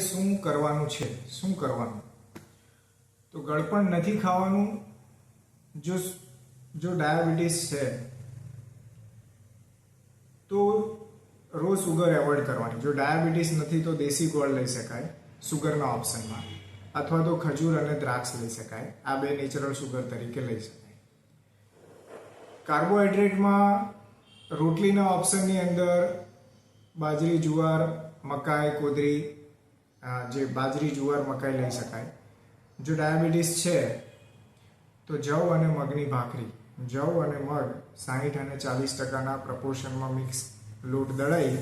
શું કરવાનું છે, શું કરવાનું? તો ગળપણ નથી ખાવાનું. જો ડાયાબિટીસ છે તો રોજ સુગર એવોઇડ કરવાની. જો ડાયાબિટીસ નથી તો દેશી ગોળ લઈ શકાય સુગરના ઓપ્શનમાં, અથવા તો ખજૂર અને દ્રાક્ષ લઈ શકાય. આ બે નેચરલ સુગર તરીકે લઈ શકાય. કાર્બોહાઈડ્રેટમાં રોટલીના ઓપ્શનની અંદર બાજરી, જુવાર, મકાઈ, કોદરી, જે બાજરી, જુવાર, મકાઈ લઈ શકાય. જો ડાયાબિટીસ છે તો જવ અને મગની ભાખરી, જવ અને મગ 60 અને 40% પ્રપોર્શનમાં મિક્સ લોટ દળાઈ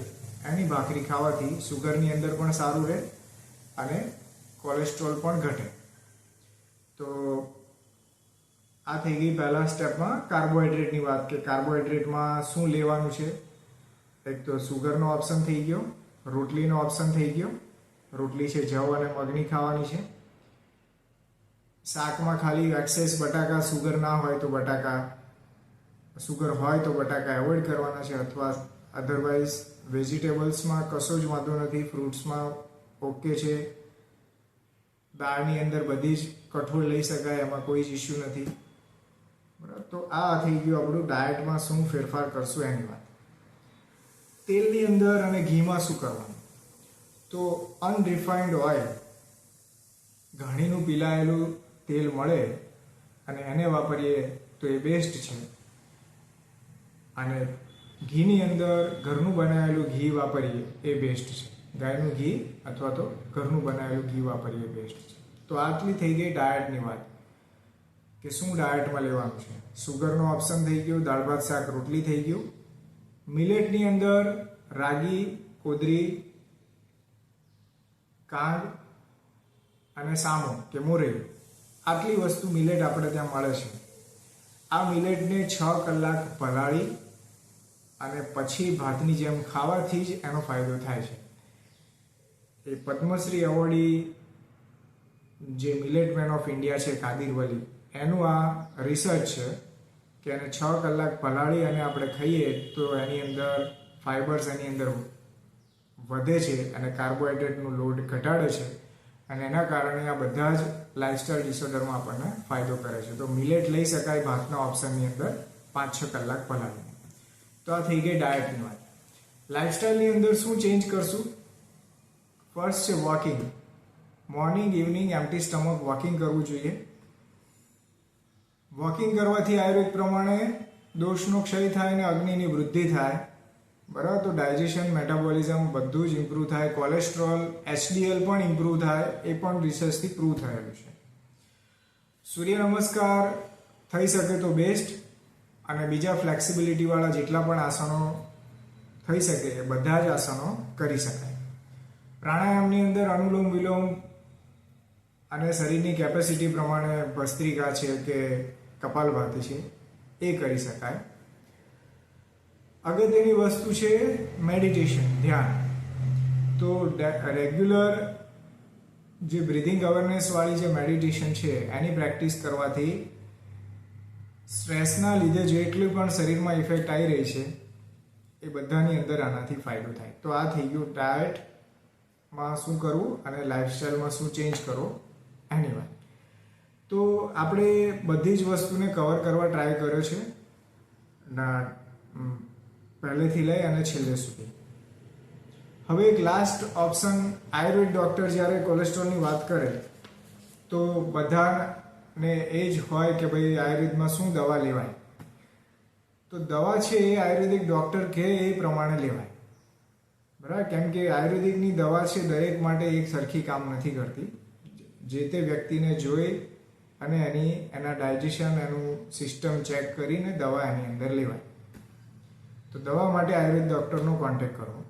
એની ભાખરી ખાવાથી સુગરની અંદર પણ સારું રહે અને કોલેસ્ટ્રોલ પણ ઘટે. તો આ થઈ ગઈ પહેલા સ્ટેપમાં કાર્બોહાઈડ્રેટની વાત, કે કાર્બોહાઈડ્રેટમાં શું લેવાનું છે. એક તો સુગરનો ઓપ્શન થઈ ગયો, રોટલીનો ઓપ્શન થઈ ગયો. રોટલી છે જવ અને મગની ખાવાની છે. શાકમાં ખાલી એક્સેસ બટાકા, સુગર ના હોય તો બટાકા, સુગર હોય તો બટાકા એવોઇડ કરવાના છે, અથવા અધરવાઇઝ વેજીટેબલ્સમાં કશો જ વાંધો નથી, ફ્રૂટ્સમાં ઓકે છે. દાળની અંદર બધી જ કઠોળ લઈ શકાય, એમાં કોઈ જ ઇશ્યુ નથી. બરાબર, તો આ થઈ ગયું આપણું ડાયટમાં શું ફેરફાર કરશું એની વાત. તેલની અંદર અને ઘીમાં શું કરવાનું? તો અનરિફાઇન્ડ ઓઇલ, ઘાણીનું પીલાયેલું તેલ મળે અને એને વાપરીએ તો એ બેસ્ટ છે. અને ઘીની અંદર ઘરનું બનાવેલું ઘી વાપરીએ એ બેસ્ટ છે. ગાયનું ઘી અથવા તો ઘરનું બનાવેલું ઘી વાપરીએ બેસ્ટ છે. તો આટલી થઈ ગઈ ડાયટની વાત, કે શું ડાયટમાં લેવાનું છે. સુગરનો ઓપ્શન થઈ ગયો, દાળ ભાત શાક રોટલી થઈ ગયું. મિલેટની અંદર રાગી, કોદરી, કાંગ અને સામો કે મોરેલી, આટલી વસ્તુ મિલેટ આપણે ત્યાં મળે છે. આ મિલેટને 6 કલાક પલાળી અને પછી ભાતની જેમ ખાવાથી જ એનો ફાયદો થાય છે. એ પદ્મશ્રી એવોર્ડી જે મિલેટ મેન ઓફ ઇન્ડિયા છે કાદિર વલી, એનું આ રિસર્ચ છે કે એને 6 કલાક પલાળી અને આપણે ખાઈએ તો એની અંદર ફાઇબર્સ એની અંદર વધે છે અને કાર્બોહાઈડ્રેટનું લોડ ઘટાડે છે, અને એના કારણે આ બધા જ લાઇફસ્ટાઇલ ડિસઓર્ડરમાં આપણને ફાયદો કરે છે. તો મિલેટ લઈ શકાય ભાતના ઓપ્શનની અંદર 5-6 કલાક પલાળીને. તો આ થઈ ગઈ ડાયટની વાત. લાઇફસ્ટાઇલની અંદર શું ચેન્જ કરશું? ફર્સ્ટ છે walking. Morning, evening empty stomach walking કરવું જોઈએ. વોકિંગ કરવાથી આયુર્વેદ પ્રમાણે દોષનો ક્ષય થાય અને અગ્નિની વૃદ્ધિ થાય. બરાબર, તો ડાયજેશન, મેટાબોલિઝમ બધું જ ઇમ્પ્રૂવ થાય. કોલેસ્ટ્રોલ, HDL પણ ઇમ્પ્રૂવ થાય, એ પણ રિસર્ચથી પ્રૂવ થયેલું છે. સૂર્ય નમસ્કાર થઈ શકે તો બેસ્ટ, અને બીજા ફ્લેક્સિબિલિટીવાળા જેટલા પણ આસનો થઈ શકે એ બધા જ આસનો કરી શકાય. પ્રાણાયામની અંદર અનુલોમ વિલોમ અને શરીરની કેપેસિટી પ્રમાણે ભસ્ત્રિકા છે કે કપાલભાતિ છે એ કરી શકાય. અગત્યની વસ્તુ છે મેડિટેશન, ધ્યાન. તો રેગ્યુલર જે બ્રીધિંગ અવેરનેસ વાળી જે મેડિટેશન છે એની પ્રેક્ટિસ કરવાથી સ્ટ્રેસના લીધે જેટલી પણ શરીરમાં ઇફેક્ટ આવી રહી છે એ બધાની અંદર આનાથી ફાયદો થાય. તો આ થઈ ગયું ડાયટમાં શું કરવું અને લાઇફસ્ટાઇલમાં શું ચેન્જ કરવો એની વાત. તો આપણે બધી જ વસ્તુને કવર કરવા ટ્રાય કર્યો છે, પહેલેથી લઈ અને છેલ્લે સુધી. હવે એક લાસ્ટ ઓપ્શન, આયુર્વેદ ડૉક્ટર જ્યારે કોલેસ્ટ્રોલની વાત કરે તો બધાને એ જ હોય કે ભાઈ આયુર્વેદમાં શું દવા લેવાય. તો દવા છે એ આયુર્વેદિક ડૉક્ટર કહે એ પ્રમાણે લેવાય. બરાબર, કેમ કે આયુર્વેદિકની દવા છે દરેક માટે એક સરખી કામ નથી કરતી. જે તે વ્યક્તિને જોઈ અને એના ડાયજેશન, એનું સિસ્ટમ ચેક કરીને દવા એની અંદર લેવાય. તો દવા માટે આયુર્વેદ ડૉક્ટરનો કોન્ટેક્ટ કરવો.